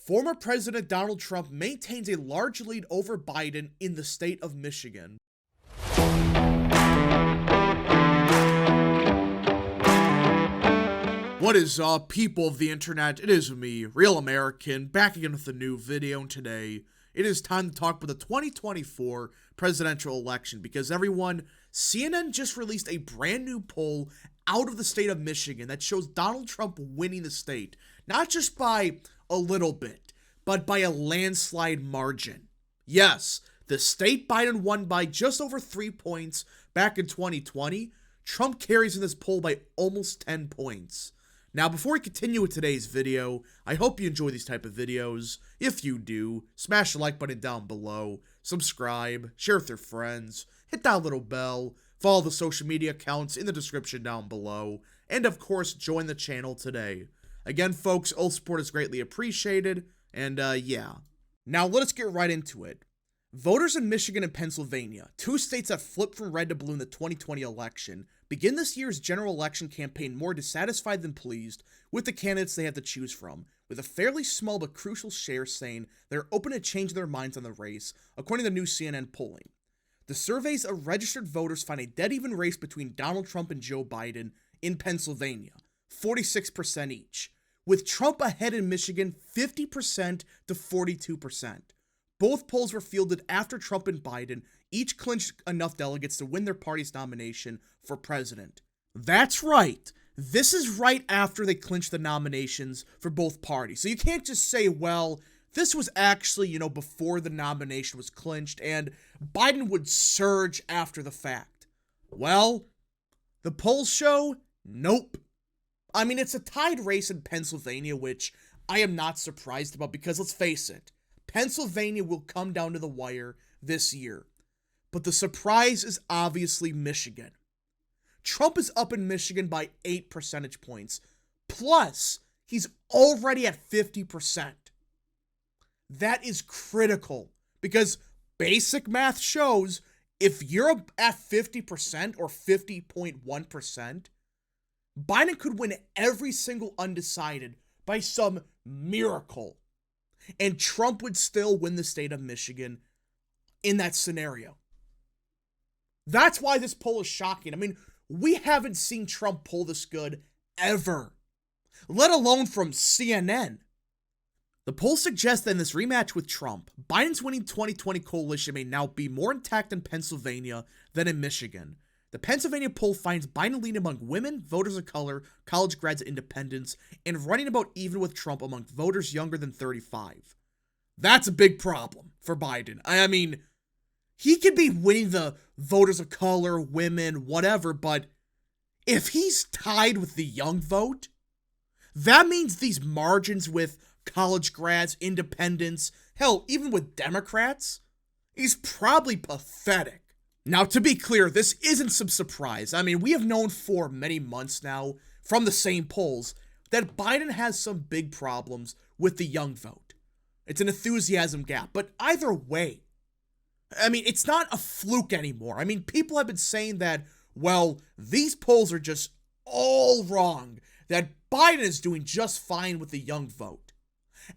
Former President Donald Trump maintains a large lead over Biden in the state of Michigan. What is up, people of the internet? It is me, Real American, back again with a new video, and today it is time to talk about the 2024 presidential election because everyone, CNN just released a brand new poll out of the state of Michigan that shows Donald Trump winning the state, not just by a little bit, but by a landslide margin. Yes, the state Biden won by just over 3 points back in 2020. Trump carries in this poll by almost 10 points. Now, before we continue with today's video, I hope you enjoy these type of videos. If you do, smash the like button down below, subscribe, share with your friends, hit that little bell, follow the social media accounts in the description down below, and of course, join the channel today. Again, folks, all support is greatly appreciated, and yeah. Now, let us get right into it. Voters in Michigan and Pennsylvania, two states that flipped from red to blue in the 2020 election, begin this year's general election campaign more dissatisfied than pleased with the candidates they have to choose from, with a fairly small but crucial share saying they're open to changing their minds on the race, according to new CNN polling. The surveys of registered voters find a dead-even race between Donald Trump and Joe Biden in Pennsylvania, 46% each, with Trump ahead in Michigan 50% to 42%. Both polls were fielded after Trump and Biden each clinched enough delegates to win their party's nomination for president. That's right. This is right after they clinched the nominations for both parties. So you can't just say, well, this was actually, before the nomination was clinched and Biden would surge after the fact. Well, the polls show, nope. I mean, it's a tied race in Pennsylvania, which I am not surprised about because let's face it, Pennsylvania will come down to the wire this year. But the surprise is obviously Michigan. Trump is up in Michigan by 8 percentage points. Plus, he's already at 50%. That is critical because basic math shows if you're at 50% or 50.1%, Biden could win every single undecided by some miracle. And Trump would still win the state of Michigan in that scenario. That's why this poll is shocking. I mean, we haven't seen Trump poll this good ever, let alone from CNN. The poll suggests that in this rematch with Trump, Biden's winning 2020 coalition may now be more intact in Pennsylvania than in Michigan. The Pennsylvania poll finds Biden leading among women, voters of color, college grads, and independents, and running about even with Trump among voters younger than 35. That's a big problem for Biden. I mean, he could be winning the voters of color, women, whatever, but if he's tied with the young vote, that means these margins with college grads, independents, hell, even with Democrats, is probably pathetic. Now, to be clear, this isn't some surprise. I mean, we have known for many months now from the same polls that Biden has some big problems with the young vote. It's an enthusiasm gap, but either way, I mean, it's not a fluke anymore. I mean, people have been saying that, well, these polls are just all wrong, that Biden is doing just fine with the young vote.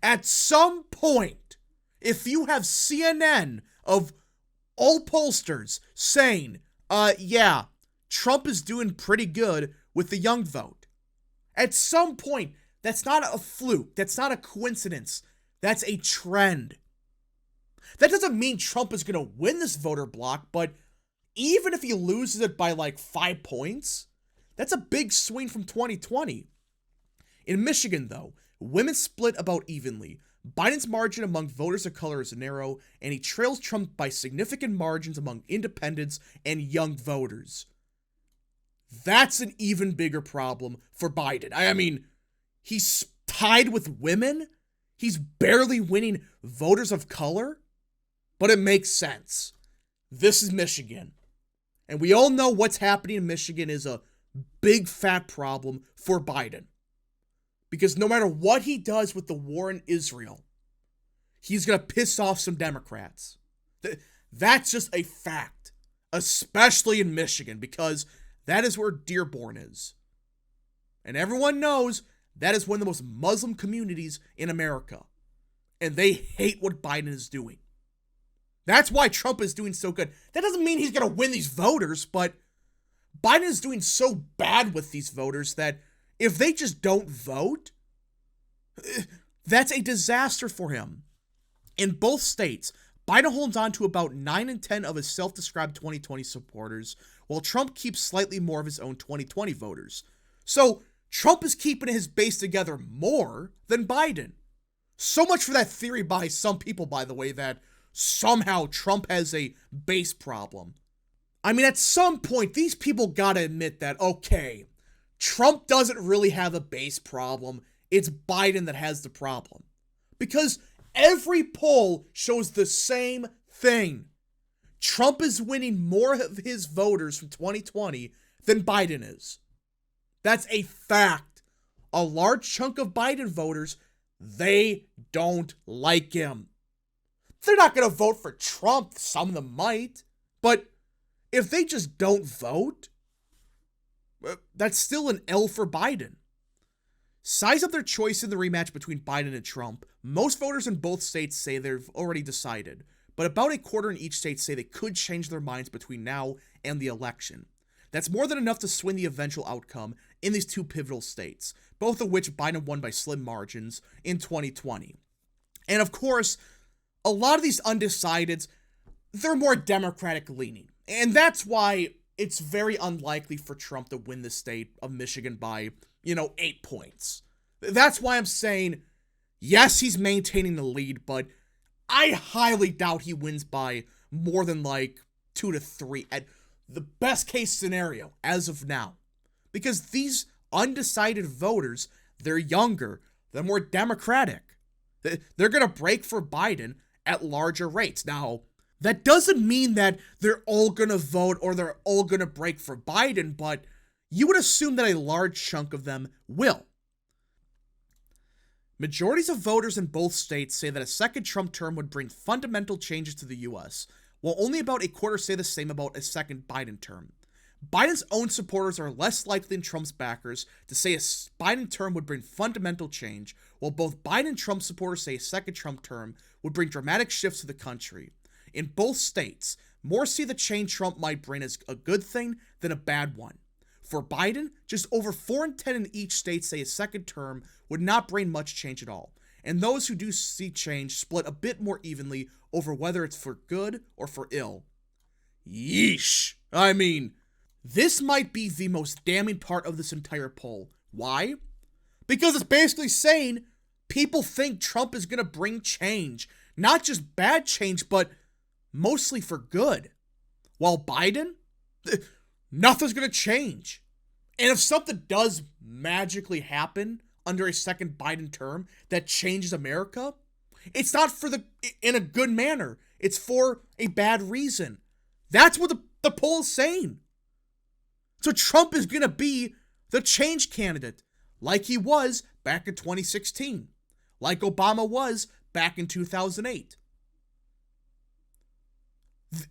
At some point, if you have CNN of all pollsters saying, yeah, Trump is doing pretty good with the young vote. At some point, that's not a fluke. That's not a coincidence. That's a trend. That doesn't mean Trump is going to win this voter block, but even if he loses it by like 5 points, that's a big swing from 2020. In Michigan, though, women split about evenly. Biden's margin among voters of color is narrow, and he trails Trump by significant margins among independents and young voters. That's an even bigger problem for Biden. I mean, he's tied with women. He's barely winning voters of color, but it makes sense. This is Michigan, and we all know what's happening in Michigan is a big fat problem for Biden. Because no matter what he does with the war in Israel, he's going to piss off some Democrats. That's just a fact, especially in Michigan, because that is where Dearborn is. And everyone knows that is one of the most Muslim communities in America. and they hate what Biden is doing. That's why Trump is doing so good. That doesn't mean he's going to win these voters, but Biden is doing so bad with these voters that if they just don't vote, that's a disaster for him. In both states, Biden holds on to about 9 in 10 of his self-described 2020 supporters, while Trump keeps slightly more of his own 2020 voters. So Trump is keeping his base together more than Biden. So much for that theory by some people, by the way, that somehow Trump has a base problem. I mean, at some point, these people gotta admit that, okay, Trump doesn't really have a base problem. It's Biden that has the problem. Because every poll shows the same thing. Trump is winning more of his voters from 2020 than Biden is. That's a fact. A large chunk of Biden voters, they don't like him. They're not going to vote for Trump. Some of them might. But if they just don't vote, that's still an L for Biden. Size up their choice in the rematch between Biden and Trump. Most voters in both states say they've already decided, but about a quarter in each state say they could change their minds between now and the election. That's more than enough to swing the eventual outcome in these two pivotal states, both of which Biden won by slim margins in 2020. And of course, a lot of these undecideds, they're more Democratic leaning. And that's why it's very unlikely for Trump to win the state of Michigan by, 8 points. That's why I'm saying, yes, he's maintaining the lead, but I highly doubt he wins by more than 2 to 3 at the best case scenario as of now. Because these undecided voters, they're younger, they're more Democratic. They're going to break for Biden at larger rates. Now, that doesn't mean that they're all going to vote or they're all going to break for Biden, but you would assume that a large chunk of them will. Majorities of voters in both states say that a second Trump term would bring fundamental changes to the U.S., while only about a quarter say the same about a second Biden term. Biden's own supporters are less likely than Trump's backers to say a Biden term would bring fundamental change, while both Biden and Trump supporters say a second Trump term would bring dramatic shifts to the country. In both states, more see the change Trump might bring as a good thing than a bad one. For Biden, just over 4 in 10 in each state say a second term would not bring much change at all, and those who do see change split a bit more evenly over whether it's for good or for ill. Yeesh. I mean, this might be the most damning part of this entire poll. Why? Because it's basically saying people think Trump is going to bring change. Not just bad change, but mostly for good. While Biden, nothing's going to change. And if something does magically happen under a second Biden term that changes America, it's not in a good manner. It's for a bad reason. That's what the poll is saying. So Trump is going to be the change candidate, like he was back in 2016, like Obama was back in 2008.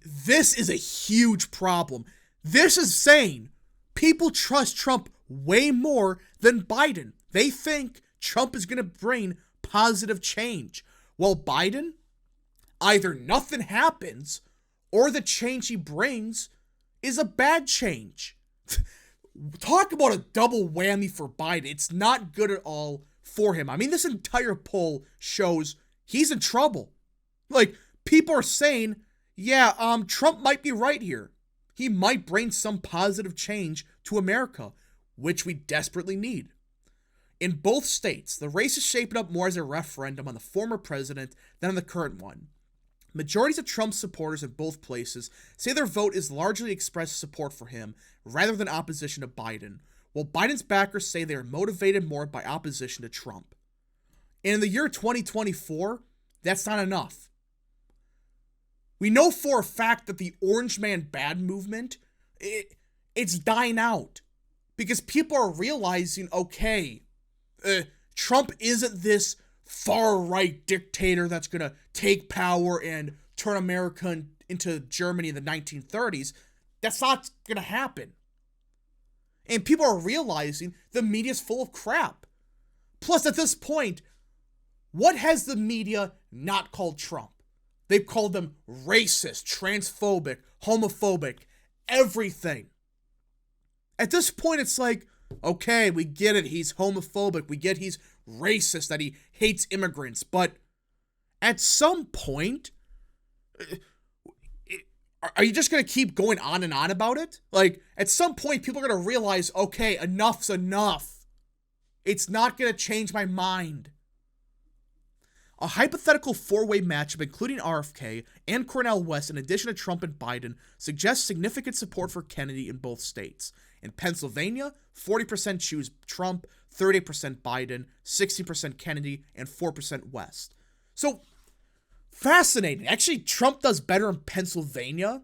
This is a huge problem. This is saying people trust Trump way more than Biden. They think Trump is going to bring positive change, while Biden, either nothing happens or the change he brings is a bad change. Talk about a double whammy for Biden. It's not good at all for him. I mean, this entire poll shows he's in trouble. People are saying, yeah, Trump might be right here. He might bring some positive change to America, which we desperately need. In both states, the race is shaping up more as a referendum on the former president than on the current one. Majorities of Trump's supporters in both places say their vote is largely expressed support for him rather than opposition to Biden, while Biden's backers say they are motivated more by opposition to Trump. And in the year 2024, that's not enough. We know for a fact that the Orange Man Bad movement, it's dying out because people are realizing, okay, Trump isn't this far-right dictator that's going to take power and turn America into Germany in the 1930s. That's not going to happen. And people are realizing the media's full of crap. Plus, at this point, What has the media not called Trump? They've called him racist, transphobic, homophobic, everything. At this point, it's like, okay, we get it. He's homophobic. We get he's racist, that he hates immigrants. But at some point, are you just going to keep going on and on about it? Like, at some point, people are going to realize, okay, enough's enough. It's not going to change my mind. A hypothetical four-way matchup including RFK and Cornel West in addition to Trump and Biden suggests significant support for Kennedy in both states. In Pennsylvania, 40% choose Trump, 38% Biden, 60% Kennedy, and 4% West. So, fascinating. Actually, Trump does better in Pennsylvania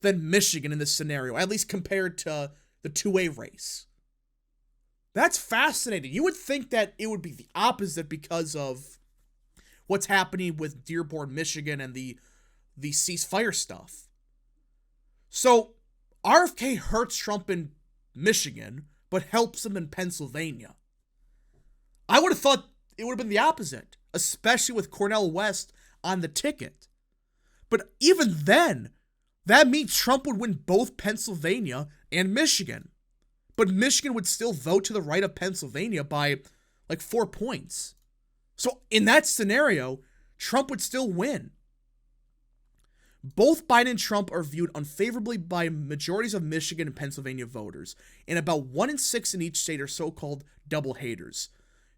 than Michigan in this scenario, at least compared to the two-way race. That's fascinating. You would think that it would be the opposite because of what's happening with Dearborn, Michigan, and the ceasefire stuff. So, RFK hurts Trump in Michigan, but helps him in Pennsylvania. I would have thought it would have been the opposite, especially with Cornel West on the ticket. But even then, that means Trump would win both Pennsylvania and Michigan. But Michigan would still vote to the right of Pennsylvania by like 4 points. So in that scenario, Trump would still win. Both Biden and Trump are viewed unfavorably by majorities of Michigan and Pennsylvania voters, and about 1 in 6 in each state are so-called double haters.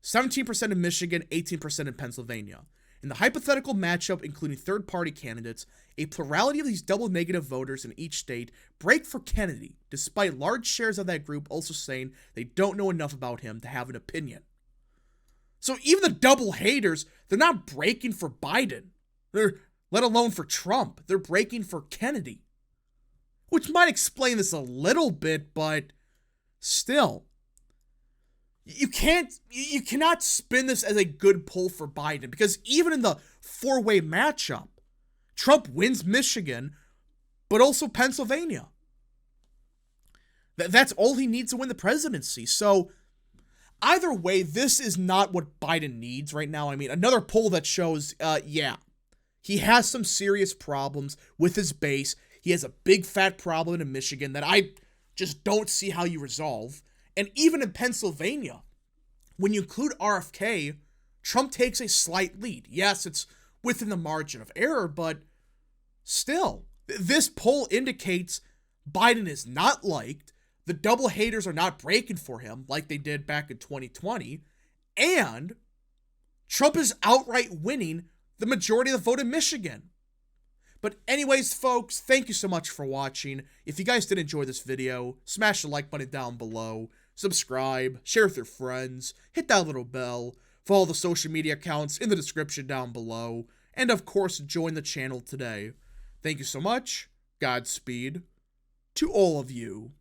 17% in Michigan, 18% in Pennsylvania. In the hypothetical matchup, including third-party candidates, a plurality of these double negative voters in each state break for Kennedy, despite large shares of that group also saying they don't know enough about him to have an opinion. So even the double haters, they're not breaking for Biden, let alone for Trump. They're breaking for Kennedy. Which might explain this a little bit, but still. You cannot spin this as a good pull for Biden, because even in the four-way matchup, Trump wins Michigan, but also Pennsylvania. That's all he needs to win the presidency. So either way, this is not what Biden needs right now. I mean, another poll that shows, he has some serious problems with his base. He has a big fat problem in Michigan that I just don't see how you resolve. And even in Pennsylvania, when you include RFK, Trump takes a slight lead. Yes, it's within the margin of error, but still, this poll indicates Biden is not liked. The double haters are not breaking for him like they did back in 2020. And Trump is outright winning the majority of the vote in Michigan. But anyways, folks, thank you so much for watching. If you guys did enjoy this video, smash the like button down below, subscribe, share with your friends, hit that little bell, follow the social media accounts in the description down below, and of course, join the channel today. Thank you so much. Godspeed to all of you.